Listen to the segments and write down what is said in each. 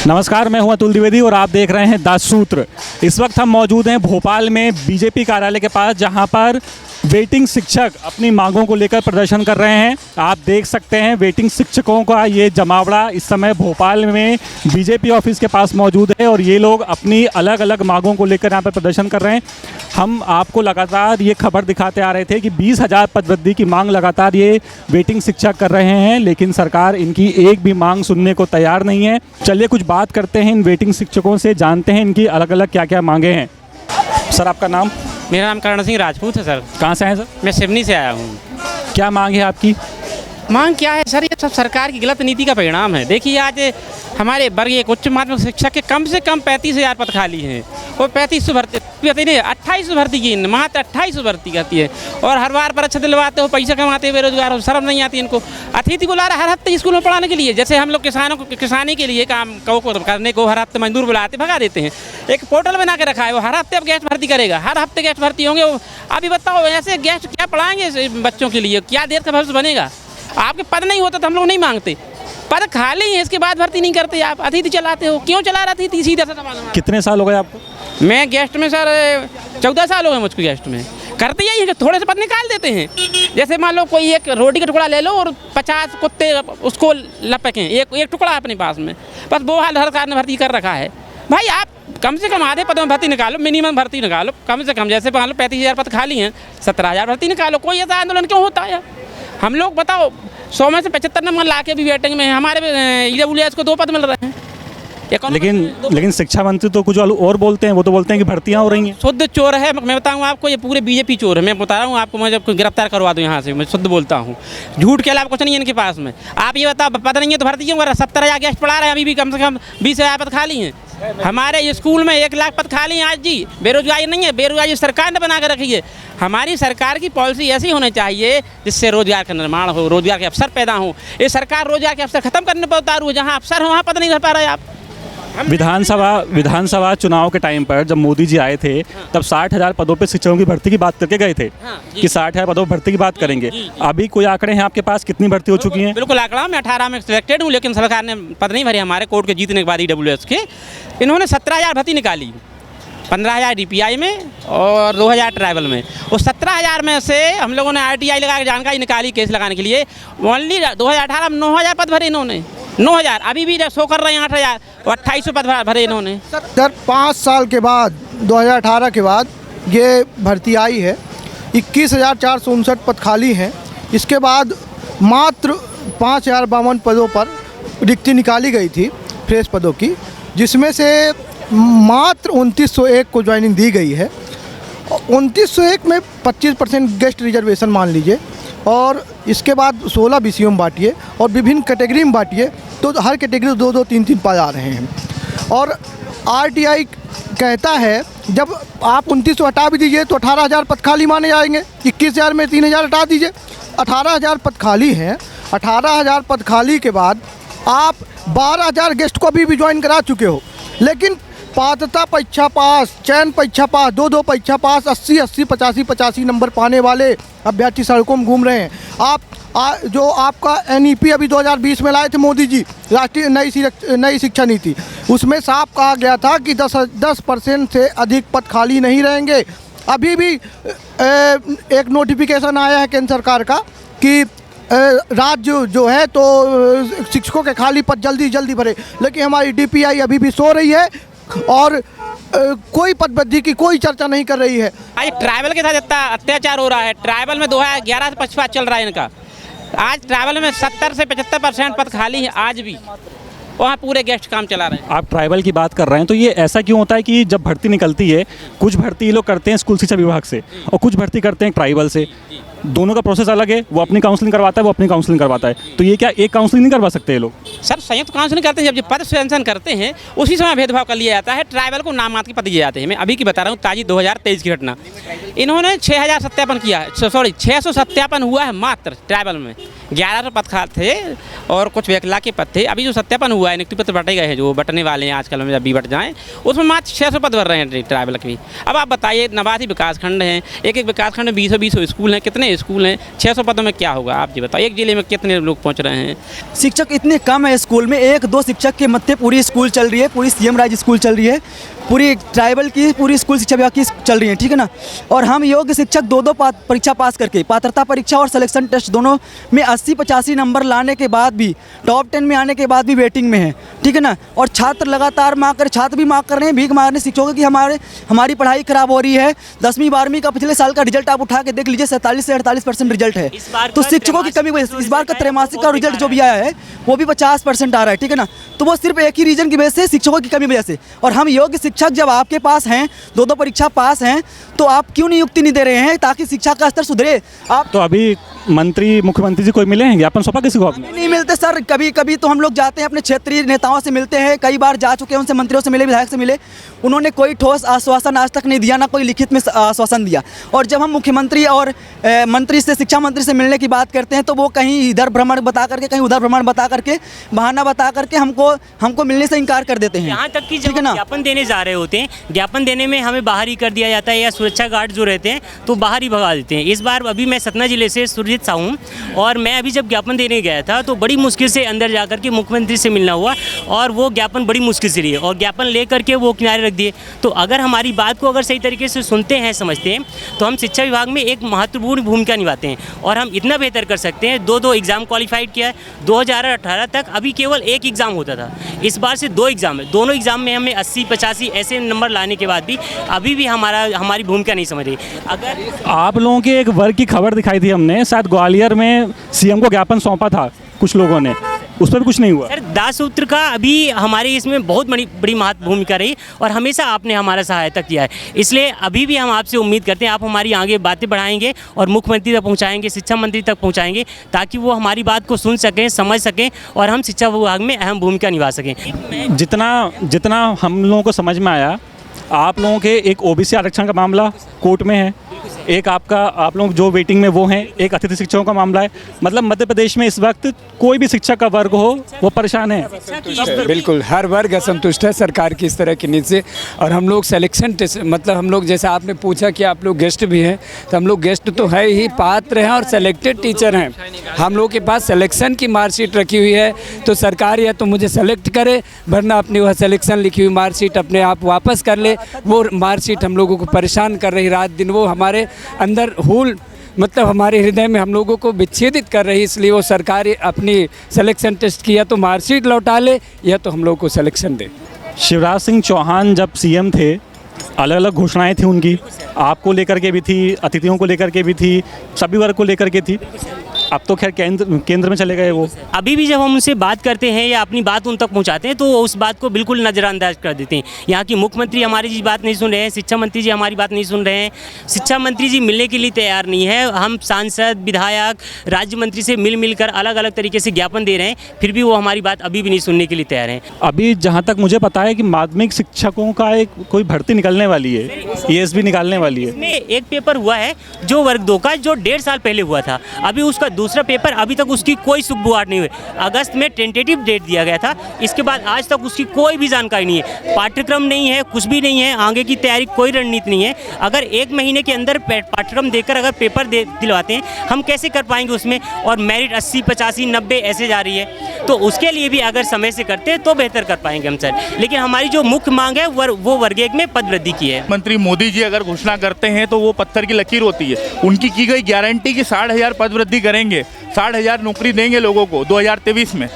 नमस्कार, मैं हूं अतुल द्विवेदी और आप देख रहे हैं द सूत्र। इस वक्त हम मौजूद हैं भोपाल में बीजेपी कार्यालय के पास, जहां पर वेटिंग शिक्षक अपनी मांगों को लेकर प्रदर्शन कर रहे हैं। आप देख सकते हैं वेटिंग शिक्षकों का ये जमावड़ा इस समय भोपाल में बीजेपी ऑफिस के पास मौजूद है और ये लोग अपनी अलग अलग मांगों को लेकर यहाँ पर प्रदर्शन कर रहे हैं। हम आपको लगातार ये खबर दिखाते आ रहे थे कि 20,000 पदवृद्धि की मांग लगातार ये वेटिंग शिक्षक कर रहे हैं, लेकिन सरकार इनकी एक भी मांग सुनने को तैयार नहीं है। चलिए कुछ बात करते हैं इन वेटिंग शिक्षकों से, जानते हैं इनकी अलग अलग क्या क्या मांगे हैं। सर, आपका नाम? मेरा नाम करण सिंह राजपूत है सर। कहाँ से हैं सर? मैं सिवनी से आया हूँ। क्या मांग है आपकी? मांग क्या है सर, ये सब सरकार की गलत नीति का परिणाम है। देखिए, आज हमारे वर्गीय उच्च माध्यमिक शिक्षक के कम से कम 35,000 पद खाली हैं और 3500 भर्ती नहीं, 2800 भर्ती की, मात्र 2800 भर्ती करती है। और हर बार परीक्षा दिलवाते हो, पैसा कमाते हो, बेरोजगार हो, शर्म नहीं आती इनको। अतिथि बुला रहा हर हफ्ते स्कूल में पढ़ाने के लिए। जैसे हम लोग किसानों को किसानी के लिए काम करने को हर हफ्ते मजदूर बुलाते भगा देते हैं। एक पोर्टल बना के रखा है, वो हर हफ्ते अब गेस्ट भर्ती करेगा, हर हफ्ते गेस्ट भर्ती होंगे। अभी बताओ, ऐसे गेस्ट क्या पढ़ाएंगे बच्चों के लिए? क्या देर का भविष्य बनेगा? आपके पद नहीं होता तो हम लोग नहीं मांगते, पद खाली है, इसके बाद भर्ती नहीं करते। आप अतिथि चलाते हो, क्यों चला रहा थी? सीधा सा सवाल है। कितने साल हो गए आपको? मैं गेस्ट में सर 14 साल हो गए मुझको गेस्ट में। करते यही है कि थोड़े से पद निकाल देते हैं। जैसे मान लो कोई एक रोटी का टुकड़ा ले लो और 50 कुत्ते उसको लपकें, एक टुकड़ा अपने पास में, बस वो हाल सरकार ने भर्ती कर रखा है। भाई आप कम से कम आधे पदों में भर्ती निकालो, मिनिमम भर्ती निकालो कम से कम। जैसे मान लो 35,000 पद खाली हैं, 17,000 भर्ती निकालो। कोई ऐसा आंदोलन क्यों होता है? हम लोग बताओ 100 में से 75 नंबर ला के भी वेटिंग में, हमारे EWS को 2 पद मिल रहे हैं। लेकिन शिक्षा मंत्री तो कुछ और बोलते हैं। वो तो बोलते हैं कि भर्तियां हो रही हैं। शुद्ध चोर है। मैं बताऊं आपको, ये पूरे बीजेपी चोर है। मैं बता रहा हूं आपको, मैं जब गिरफ्तार करवा दूं यहाँ से, मैं शुद्ध बोलता हूं। झूठ के अलावा कुछ नहीं है इनके पास में। आप ये बताओ, पता नहीं है तो भर्ती क्यों कर रहा? 70,000 गेस्ट पढ़ा रहे हैं, अभी भी कम से कम 20,000 पद खाली हैं। हमारे स्कूल में 1 लाख पद खाली हैं आज जी। बेरोजगारी नहीं है, बेरोजगारी सरकार ने बना कर रखी है। हमारी सरकार की पॉलिसी ऐसी होनी चाहिए जिससे रोजगार का निर्माण हो, रोजगार के अवसर पैदा हो। ये सरकार रोजगार के अवसर खत्म करने पर उतारू है। जहाँ अवसर हो वहाँ पद नहीं कर पा रहे आप। विधानसभा चुनाव के टाइम पर जब मोदी जी आए थे, तब 60,000 पदों पे शिक्षकों की भर्ती की बात करके गए थे कि 60,000 पदों पर भर्ती की बात करेंगे। अभी कोई आंकड़े हैं आपके पास, कितनी भर्ती हो चुकी है? बिल्कुल आंकड़ा, मैं 18 में सिलेक्टेड हूँ, लेकिन सरकार ने पद नहीं भरे हमारे कोर्ट के जीतने के बाद EWS के। इन्होंने 17,000 भर्ती निकाली, 15,000 DPI में और 2,000 ट्राइबल में। उस 17,000 में से हम लोगों ने RTI लगा के जानकारी निकाली केस लगाने के लिए। ओनली 2018 में 9,000 पद भरे इन्होंने। 9,000 अभी भी शो कर रहे हैं 8,000 और 2,800 पद भरे इन्होंने। सर 5 साल के बाद 2018 के बाद ये भर्ती आई है। 21,459 पद खाली हैं। इसके बाद मात्र 5,052 पदों पर रिक्ति निकाली गई थी फ्रेश पदों की, जिसमें से मात्र 2,901 को ज्वाइनिंग दी गई है। 2,901 में 25% गेस्ट रिजर्वेशन मान लीजिए, और इसके बाद 16 BCO में बांटिए और विभिन्न कैटेगरी में बांटिए, तो हर कैटेगरी 2-2, 3-3 पद आ रहे हैं। और RTI कहता है जब आप 2900 हटा भी दीजिए तो 18,000 पद खाली माने जाएंगे। 21,000 में 3,000 हटा दीजिए, 18,000 पद खाली हैं। 18,000 पद खाली के बाद आप 12,000 गेस्ट को भी ज्वाइन करा चुके हो, लेकिन पात्रता परीक्षा पास, चयन परीक्षा पास, 2-2 परीक्षा पास, 80-80, 85-85 नंबर पाने वाले अभ्यर्थी सड़कों में घूम रहे हैं। आप जो आपका NEP अभी 2020 में लाए थे मोदी जी, राष्ट्रीय नई शिक्षा नीति, उसमें साफ कहा गया था कि 10% से अधिक पद खाली नहीं रहेंगे। अभी भी एक नोटिफिकेशन आया है केंद्र सरकार का कि राज्य जो है तो शिक्षकों के खाली पद जल्दी भरे, लेकिन हमारी DPI अभी भी सो रही है और कोई पदवृद्धि की कोई चर्चा नहीं कर रही है। आज ट्राइबल के साथ इतना अत्याचार हो रहा है। ट्राइबल में 2011 से 25 चल रहा है इनका। आज ट्राइबल में 70 से 75% पद खाली है आज भी, वहाँ पूरे गेस्ट काम चला रहे हैं। आप ट्राइबल की बात कर रहे हैं, तो ये ऐसा क्यों होता है कि जब भर्ती निकलती है, कुछ भर्ती ये लोग करते हैं स्कूल शिक्षा विभाग से और कुछ भर्ती करते हैं ट्राइबल से? दोनों का प्रोसेस अलग है। वो अपनी काउंसलिंग करवाता है, वो अपनी काउंसलिंग करवाता है। तो ये क्या एक काउंसलिंग नहीं करवा सकते ये लोग? सर संयुक्त काउंसलिंग करते हैं, जब पद सृजन करते हैं उसी समय भेदभाव कर लिया जाता है। ट्राइबल को नाम मात्र के पद दिए जाते हैं। मैं अभी की बता रहा हूँ, ताजी 2023 की घटना। इन्होंने 6,000 सत्यापन किया है, 600 सत्यापन हुआ है मात्र ट्राइबल में। 11 पद थे और कुछ वैकला के पद थे। अभी जो सत्यापन हुआ है, नियुक्ति पत्र बटे गए हैं जो बटने वाले हैं आजकल में, जब भी बट जाएँ उसमें मात्र 600 पद भर रहे हैं ट्राइबल के भी। अब आप बताइए, नवासी विकासखंड हैं, एक विकासखंड में 20 स्कूल हैं, कितने स्कूल हैं, 600 पदों में क्या होगा आप जी बताइए। एक जिले में कितने लोग पहुँच रहे हैं? शिक्षक इतने कम है स्कूल में, 1-2 शिक्षक के मत्थे पूरी स्कूल चल रही है, पूरी सीएम राज स्कूल चल रही है, पूरी ट्राइबल की पूरी स्कूल शिक्षा विभाग की चल रही है, ठीक है ना। और हम योग्य शिक्षक 2 परीक्षा पास करके, पात्रता परीक्षा और सिलेक्शन टेस्ट दोनों में 80-85 नंबर लाने के बाद भी, टॉप 10 में आने के बाद भी वेटिंग में है, ठीक है ना। और छात्र लगातार छात्र भी मांग कर रहे हैं, भीख मांग रहे हैं शिक्षकों की हमारी पढ़ाई खराब हो रही है। 10वीं 12वीं का पिछले साल का रिजल्ट आप उठा के देख लीजिए, 47 से 48% रिजल्ट है। तो शिक्षकों की कमी, इस बार का त्रैमासिक का रिजल्ट जो भी आया है वो भी 50% आ रहा है, ठीक है ना। तो वो सिर्फ एक ही रीजन की वजह से, शिक्षकों की कमी वजह से। और हम योग्य शिक्षक जब आपके पास हैं, 2 परीक्षा पास हैं, तो आप क्यों नियुक्ति नहीं दे रहे हैं ताकि शिक्षा का स्तर सुधरे? आप तो अभी मंत्री, मुख्यमंत्री जी कोई मिले हैं? ज्ञापन सौंपा किसी को आपने? नहीं मिलते सर, कभी कभी तो हम लोग जाते हैं अपने क्षेत्रीय नेताओं से मिलते हैं, कई बार जा चुके हैं, उनसे मंत्रियों से मिले, विधायक से मिले, उन्होंने कोई ठोस आश्वासन आज तक नहीं दिया, ना कोई लिखित में आश्वासन दिया। और जब हम मुख्यमंत्री और मंत्री से, शिक्षा मंत्री से मिलने की बात करते हैं तो वो कहीं इधर भ्रमण बता करके, कहीं उधर भ्रमण बता करके, बहाना बता करके हमको मिलने से इनकार कर देते हैं। यहाँ तक कि जब ज्ञापन देने जा रहे होते हैं, ज्ञापन देने में हमें बाहर ही कर दिया जाता है, या सुरक्षा गार्ड जो रहते हैं तो बाहर ही भगा देते हैं। इस बार अभी मैं सतना जिले से सुरजीत साहू हूँ, और मैं अभी जब ज्ञापन देने गया था तो बड़ी मुश्किल से अंदर जाकर के मुख्यमंत्री से मिलना हुआ, और वो ज्ञापन बड़ी मुश्किल से लिए और ज्ञापन ले करके वो किनारे रख दिए। तो अगर हमारी बात को अगर सही तरीके से सुनते हैं, समझते हैं, तो हम शिक्षा विभाग में एक महत्वपूर्ण भूमिका निभाते हैं और हम इतना बेहतर कर सकते हैं। 2 एग्ज़ाम क्वालिफाइड किया है। 2018 तक अभी केवल 1 एग्ज़ाम होता था, इस बार से 2 एग्ज़ाम है। दोनों एग्ज़ाम में हमें 80-85 ऐसे नंबर लाने के बाद भी अभी भी हमारी भूमिका नहीं समझ रही। अगर आप लोगों के एक वर्ग की खबर दिखाई थी हमने, शायद ग्वालियर में सीएम को ज्ञापन सौंपा था कुछ लोगों ने, उस पर भी कुछ नहीं हुआ। सर, दास सूत्र का अभी हमारे इसमें बहुत बड़ी महत्व भूमिका रही और हमेशा आपने हमारा सहायता किया है, इसलिए अभी भी हम आपसे उम्मीद करते हैं आप हमारी आगे बातें बढ़ाएंगे और मुख्यमंत्री तक पहुंचाएंगे, शिक्षा मंत्री तक पहुंचाएंगे, ताकि वो हमारी बात को सुन सकें, समझ सकें और हम शिक्षा विभाग में अहम भूमिका निभा सकें। जितना हम लोगों को समझ में आया, आप लोगों के एक ओबीसी आरक्षण का मामला कोर्ट में है, एक आप लोग जो वेटिंग में वो हैं, एक अतिथि शिक्षकों का मामला है। मतलब मध्य प्रदेश में इस वक्त कोई भी शिक्षक का वर्ग हो वो परेशान है। बिल्कुल, हर वर्ग असंतुष्ट है सरकार की इस तरह की नीति से। और हम लोग सिलेक्शन टेस्ट, मतलब हम लोग, जैसे आपने पूछा कि आप लोग गेस्ट भी हैं, तो हम लोग गेस्ट तो है ही, पात्र हैं और सेलेक्टेड टीचर हैं। हम लोग के पास सिलेक्शन की मार्कशीट रखी हुई है, तो सरकार या तो मुझे सेलेक्ट करे, वरना अपनी वह सिलेक्शन लिखी हुई मार्कशीट अपने आप वापस कर ले। वो मार्कशीट हम लोगों को परेशान कर रही रात दिन, वो हमारे अंदर मतलब हमारे हृदय में हम लोगों को विच्छेदित कर रही। इसलिए वो सरकार अपनी सिलेक्शन टेस्ट की या तो मार्कशीट लौटा ले या तो हम लोग को सिलेक्शन दे। शिवराज सिंह चौहान जब सीएम थे, अलग अलग घोषणाएं थी उनकी, आपको लेकर के भी थी, अतिथियों को लेकर के भी थी, सभी वर्ग को लेकर के थी। अब तो खैर केंद्र में चले गए वो। अभी भी जब हम उनसे बात करते हैं या अपनी बात उन तक पहुंचाते हैं तो उस बात को बिल्कुल नज़रअंदाज कर देते हैं। यहाँ की मुख्यमंत्री हमारी जी बात नहीं सुन रहे हैं, शिक्षा मंत्री जी हमारी बात नहीं सुन रहे हैं, शिक्षा मंत्री जी मिलने के लिए तैयार नहीं है। हम सांसद, विधायक, राज्य मंत्री से मिलकर अलग अलग तरीके से ज्ञापन दे रहे हैं, फिर भी वो हमारी बात अभी भी नहीं सुनने के लिए तैयार हैं। अभी जहाँ तक मुझे पता है कि माध्यमिक शिक्षकों का कोई भर्ती निकलने वाली है, ESB निकालने वाली है। इसमें एक पेपर हुआ है जो वर्ग 2 का, जो 1.5 साल पहले हुआ था। अभी उसका दूसरा पेपर, अभी तक उसकी कोई सुबुआट नहीं हुई। अगस्त में टेंटेटिव डेट दिया गया था, इसके बाद आज तक उसकी कोई भी जानकारी नहीं है, पाठ्यक्रम नहीं है, कुछ भी नहीं है, आगे की तैयारी कोई रणनीति नहीं है। अगर 1 महीने के अंदर पाठ्यक्रम देकर अगर पेपर दिलवाते हैं, हम कैसे कर पाएंगे उसमें? और मेरिट 80, 85, 90 ऐसे जा रही है, तो उसके लिए भी अगर समय से करते हैं तो बेहतर कर पाएंगे हम सर। लेकिन हमारी जो मुख्य मांग है वो वर्ग 1 में पद वृद्धि की है। मंत्री मोदी जी अगर घोषणा करते हैं तो वो पत्थर की लकीर होती है। उनकी की गई गारंटी कि 60,000 पद वृद्धि करेंगे, 60,000 नौकरी देंगे लोगों को 2023 में।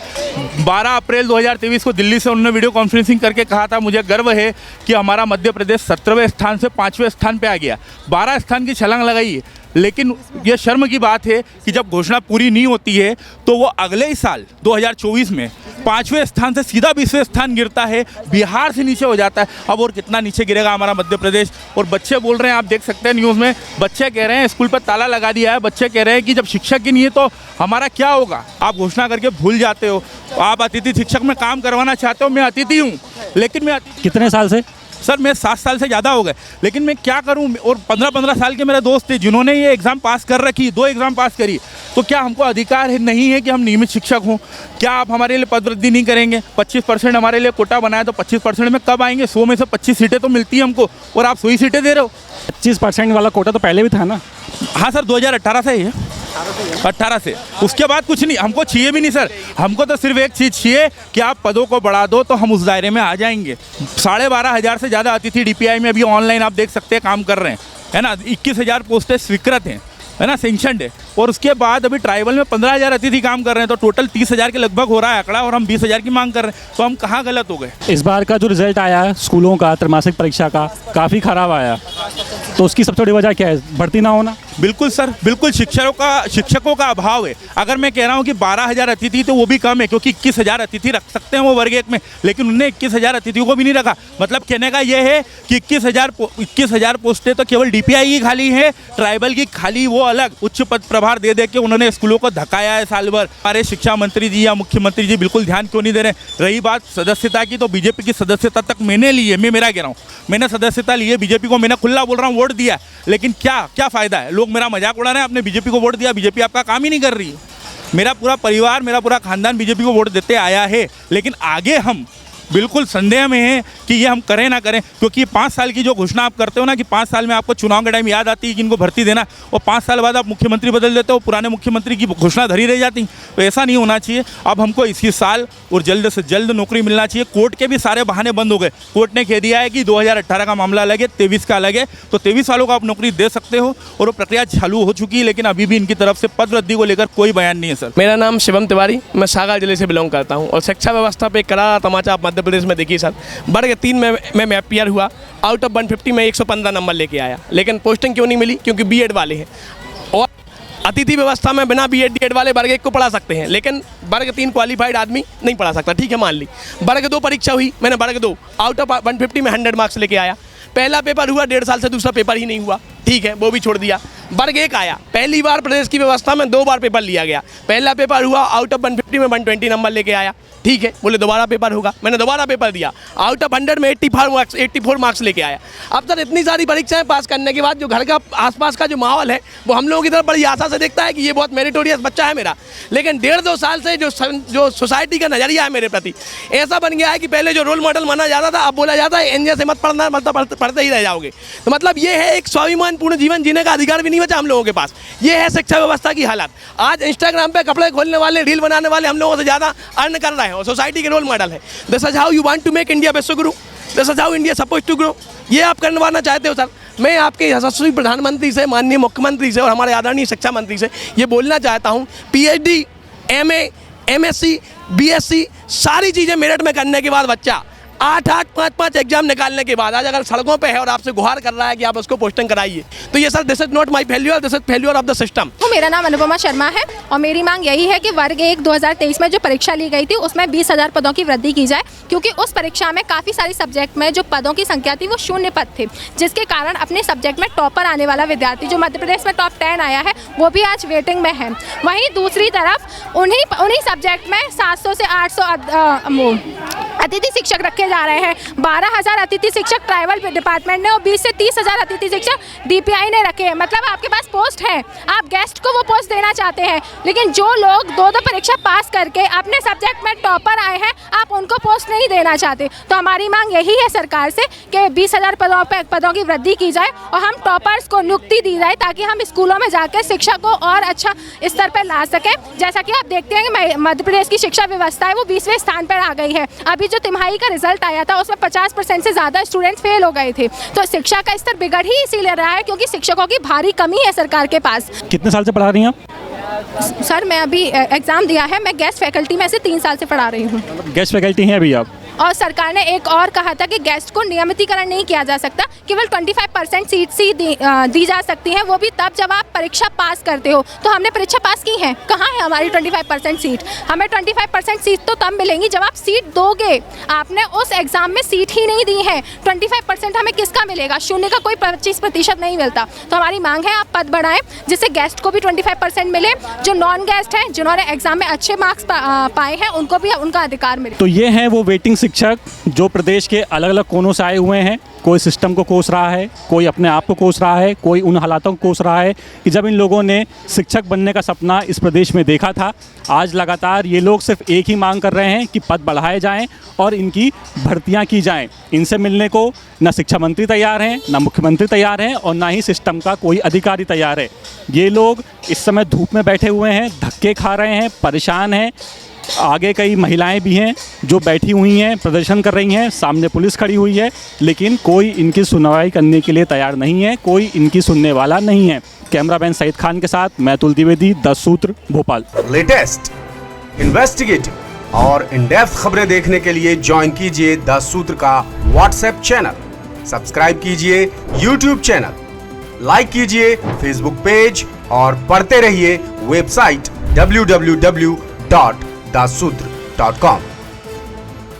12 अप्रैल 2023 को दिल्ली से उन्होंने वीडियो कॉन्फ्रेंसिंग करके कहा था, मुझे गर्व है कि हमारा मध्य प्रदेश 17वें स्थान से 5वें स्थान पे आ गया। 12 स्थान की छलांग लगाई है। लेकिन ये शर्म की बात है कि जब घोषणा पूरी नहीं होती है तो वो अगले ही साल 2024 में 5वें स्थान से सीधा 20वें स्थान गिरता है, बिहार से नीचे हो जाता है। अब और कितना नीचे गिरेगा हमारा मध्य प्रदेश। और बच्चे बोल रहे हैं, आप देख सकते हैं न्यूज़ में, बच्चे कह रहे हैं स्कूल पर ताला लगा दिया है। बच्चे कह रहे हैं कि जब शिक्षक ही नहीं है तो हमारा क्या होगा? आप घोषणा करके भूल जाते हो। आप अतिथि शिक्षक में काम करवाना चाहते हो, मैं अतिथि हूँ, लेकिन मैं कितने साल से? सर मैं 7 साल से ज़्यादा हो गए, लेकिन मैं क्या करूं, और 15-15 साल के मेरे दोस्त थे जिन्होंने ये एग्ज़ाम पास कर रखी, 2 एग्ज़ाम पास करी, तो क्या हमको अधिकार नहीं है कि हम नियमित शिक्षक हों? क्या आप हमारे लिए पदवृद्धि नहीं करेंगे? 25% हमारे लिए कोटा बनाया, तो 25% में कब आएंगे? 100 में से 25 सीटें तो मिलती है हमको, और आप 100 ही सीटें दे रहे हो। 25% वाला कोटा तो पहले भी था ना? हाँ सर, 2018 से ही है, 18 से। उसके बाद कुछ नहीं हमको चाहिए भी नहीं सर, हमको तो सिर्फ एक चीज़ चाहिए कि आप पदों को बढ़ा दो तो हम उस दायरे में आ जाएंगे। 12,500 से ज़्यादा अतिथि DPI में अभी ऑनलाइन आप देख सकते हैं काम कर रहे हैं, है ना। 21,000 पोस्टें स्वीकृत हैं, है ना, सेंक्शनड है। और उसके बाद अभी ट्राइबल में 15,000 अतिथि काम कर रहे हैं, तो टोटल 30,000 के लगभग हो रहा है आंकड़ा, और हम 20,000 की मांग कर रहे हैं, तो हम कहाँ गलत हो गए? इस बार का जो रिजल्ट आया स्कूलों का त्रैमासिक परीक्षा का काफ़ी ख़राब आया, तो उसकी सबसे बड़ी वजह क्या है? भर्ती ना होना? बिल्कुल सर, बिल्कुल शिक्षकों का अभाव है। अगर मैं कह रहा हूँ कि 12,000 अतिथि तो वो भी कम है, क्योंकि 21,000 अतिथि रख सकते हैं वो वर्ग 1 में, लेकिन उन्होंने 21,000 अतिथियों को भी नहीं रखा। मतलब कहने का ये है कि 21,000 पोस्टें तो केवल DPI की खाली है, ट्राइबल की खाली वो अलग उच्च पद प्रभार दे के उन्होंने स्कूलों को धकाया है साल भर। हमारे शिक्षा मंत्री जी या मुख्यमंत्री जी बिल्कुल ध्यान क्यों नहीं दे रहे? रही बात सदस्यता की, तो बीजेपी की सदस्यता तक मैंने ली है, मैं मेरा कह रहा हूँ, मैंने सदस्यता ली है बीजेपी को, मैंने खुला बोल रहा हूँ, वोट दिया, लेकिन क्या फ़ायदा है? लोग मेरा मजाक उड़ा रहे हैं, आपने बीजेपी को वोट दिया, बीजेपी आपका काम ही नहीं कर रही है। मेरा पूरा परिवार, मेरा पूरा खानदान बीजेपी को वोट देते आया है, लेकिन आगे हम बिल्कुल संदेह में हैं कि ये हम करें ना करें, क्योंकि 5 साल की जो घोषणा आप करते हो ना कि 5 साल में आपको चुनाव के टाइम याद आती है कि इनको भर्ती देना, और 5 साल बाद आप मुख्यमंत्री बदल देते हो, पुराने मुख्यमंत्री की घोषणा धरी रह जाती। तो ऐसा नहीं होना चाहिए। अब हमको इसी साल और जल्द से जल्द नौकरी मिलना चाहिए। कोर्ट के भी सारे बहाने बंद हो गए। कोर्ट ने कह दिया है कि 2018 का मामला अलग है, 23 का अलग है, तो 23 वालों को आप नौकरी दे सकते हो, और वो प्रक्रिया चालू हो चुकी है, लेकिन अभी भी इनकी तरफ से पद वृद्धि को लेकर कोई बयान नहीं है सर। मेरा नाम शिवम तिवारी, मैं सागर जिले से बिलोंग करता हूं, और शिक्षा व्यवस्था पे करारा तमाचा आप मध्य प्रदेश में देखिए सर। वर्ग 3 में मैं पीआर हुआ, आउट ऑफ 150 में 115 नंबर लेके आया, लेकिन पोस्टिंग क्यों नहीं मिली? क्योंकि बीएड वाले हैं, और अतिथि व्यवस्था में बिना बीएड डीएड वाले वर्ग 1 को पढ़ा सकते हैं, लेकिन वर्ग 3 क्वालिफाइड आदमी नहीं पढ़ा सकता। ठीक है, मान ली। वर्ग 2 परीक्षा हुई, मैंने वर्ग 2 आउट ऑफ 150 में 100 मार्क्स लेके आया। पहला पेपर हुआ 1.5 साल से, दूसरा पेपर ही नहीं हुआ, ठीक है, वो भी छोड़ दिया। वर्ग 1 आया, पहली बार प्रदेश की व्यवस्था में 2 बार पेपर लिया गया। पहला पेपर हुआ, आउट ऑफ 150 में 120 नंबर लेके आया, ठीक है, बोले दोबारा पेपर होगा, मैंने दोबारा पेपर दिया, आउट ऑफ 100 में 84 मार्क्स लेके आया। अब सर इतनी सारी परीक्षाएं पास करने के बाद जो घर का आसपास का जो माहौल है वो हम लोगों की तरफ बड़ी आशा से देखता है कि ये बहुत मेरिटोरियस बच्चा है मेरा, लेकिन 1.5-2 साल से जो सोसाइटी का नज़रिया है मेरे प्रति ऐसा बन गया है कि पहले जो रोल मॉडल माना जाता था, अब बोला जाता है एनजीओ से मत पढ़ना, मतलब पढ़ते ही रह जाओगे। तो मतलब ये है, एक स्वाभिमानपूर्ण जीवन जीने का अधिकार भी नहीं बचा हम लोगों के पास। ये है शिक्षा व्यवस्था की हालत। आज इंस्टाग्राम पे कपड़े खोलने वाले, रील बनाने वाले हम लोगों से ज़्यादा अर्न कर रहे हैं, और सोसाइटी के रोल मॉडल है। This is how you want to make India vishwaguru, this is how India suppose to grow. ये आप करवाना चाहते हो सर? मैं आपके यशस्वी प्रधानमंत्री से, माननीय मुख्यमंत्री से और हमारे आदरणीय शिक्षा मंत्री से ये बोलना चाहता हूँ, PhD, MA, MSc, BSc सारी चीज़ें मेरिट में करने के बाद बच्चा 8-8, 5-5 एग्जाम निकालने के बाद आज अगर सड़कों पे है और आपसे गुहार कर रहा है कि आप उसको पोस्टिंग कराइए, तो ये sir this is not my failure, this is failure of the system. तो मेरा नाम अनुपमा शर्मा है, और मेरी मांग यही है कि वर्ग 1 2023 में जो परीक्षा ली गई थी उसमें 20,000 पदों की वृद्धि की जाए, क्योंकि उस परीक्षा में काफ़ी सारी सब्जेक्ट में जो पदों की संख्या थी वो 0 पद थे, जिसके कारण अपने सब्जेक्ट में टॉपर आने वाला विद्यार्थी जो मध्य प्रदेश में टॉप 10 आया है वो भी आज वेटिंग में है। वहीं दूसरी तरफ उन्हीं सब्जेक्ट में 700 से 800 अतिथि शिक्षक रखे जा रहे हैं। 12,000 अतिथि शिक्षक ट्राइबल डिपार्टमेंट ने और 20 से 30,000 अतिथि शिक्षक DPI ने रखे हैं। मतलब आपके पास पोस्ट है, आप गेस्ट को वो पोस्ट देना चाहते हैं, लेकिन जो लोग 2 परीक्षा पास करके अपने सब्जेक्ट में टॉपर आए हैं आप उनको पोस्ट नहीं देना चाहते। तो हमारी मांग यही है सरकार से कि 20,000 पदों की वृद्धि की जाए और हम टॉपर्स को नियुक्ति दी जाए, ताकि हम स्कूलों में जाकर शिक्षा को और अच्छा स्तर पर ला सकें। जैसा कि आप देखते हैं कि मध्य प्रदेश की शिक्षा व्यवस्था है वो 20वें स्थान पर आ गई है। अभी जो तिमाही का रिजल्ट आया था उसमें 50% से ज़्यादा स्टूडेंट्स फेल हो गए थे। तो शिक्षा का स्तर बिगड़ ही इसीलिए रहा है क्योंकि शिक्षकों की भारी कमी है सरकार के पास। कितने साल से पढ़ा रही हैं आप? सर मैं अभी एग्ज़ाम दिया है, मैं गेस्ट फैकल्टी में से 3 साल से पढ़ा रही हूँ। गेस्ट फैकल्टी हैं अभी आप? और सरकार ने एक और कहा था कि गेस्ट को नियमितीकरण नहीं किया जा सकता, केवल 25% सीट्स ही दी जा सकती हैं, वो भी तब जब आप परीक्षा पास करते हो। तो हमने परीक्षा पास की है, कहाँ है हमारी 25% सीट? हमें 25% सीट तो तब मिलेंगी जब आप सीट दोगे। आपने उस एग्ज़ाम में सीट ही नहीं दी है, 25% हमें किसका मिलेगा? शून्य का कोई 25% नहीं मिलता। तो हमारी मांग है आप पद बढ़ाएं जिससे गेस्ट को भी 25% मिले, जो नॉन गेस्ट हैं जिन्होंने एग्ज़ाम में अच्छे मार्क्स पाए हैं उनको भी उनका अधिकार मिले। तो ये है वो वेटिंग शिक्षक जो प्रदेश के अलग अलग कोनों से आए हुए हैं, कोई सिस्टम को कोस रहा है, कोई अपने आप को कोस रहा है, कोई उन हालातों को कोस रहा है कि जब इन लोगों ने शिक्षक बनने का सपना इस प्रदेश में देखा था। आज लगातार ये लोग सिर्फ एक ही मांग कर रहे हैं कि पद बढ़ाए जाएं और इनकी भर्तियां की जाएं। इनसे मिलने को ना शिक्षा मंत्री तैयार हैं, ना मुख्यमंत्री तैयार हैं और ना ही सिस्टम का कोई अधिकारी तैयार है। ये लोग इस समय धूप में बैठे हुए हैं, धक्के खा रहे हैं, परेशान हैं। आगे कई महिलाएं भी हैं जो बैठी हुई हैं, प्रदर्शन कर रही हैं, सामने पुलिस खड़ी हुई है, लेकिन कोई इनकी सुनवाई करने के लिए तैयार नहीं है, कोई इनकी सुनने वाला नहीं है। कैमरामैन सईद खान के साथ मैं अतुल द्विवेदी, 10 सूत्र, भोपाल। लेटेस्ट, इन्वेस्टिगेटिव और इन डेप्थ खबरें देखने के लिए ज्वाइन कीजिए 10 सूत्र का व्हाट्सएप चैनल, सब्सक्राइब कीजिए यूट्यूब चैनल, लाइक कीजिए फेसबुक पेज और पढ़ते रहिए वेबसाइट www.dassutra.com।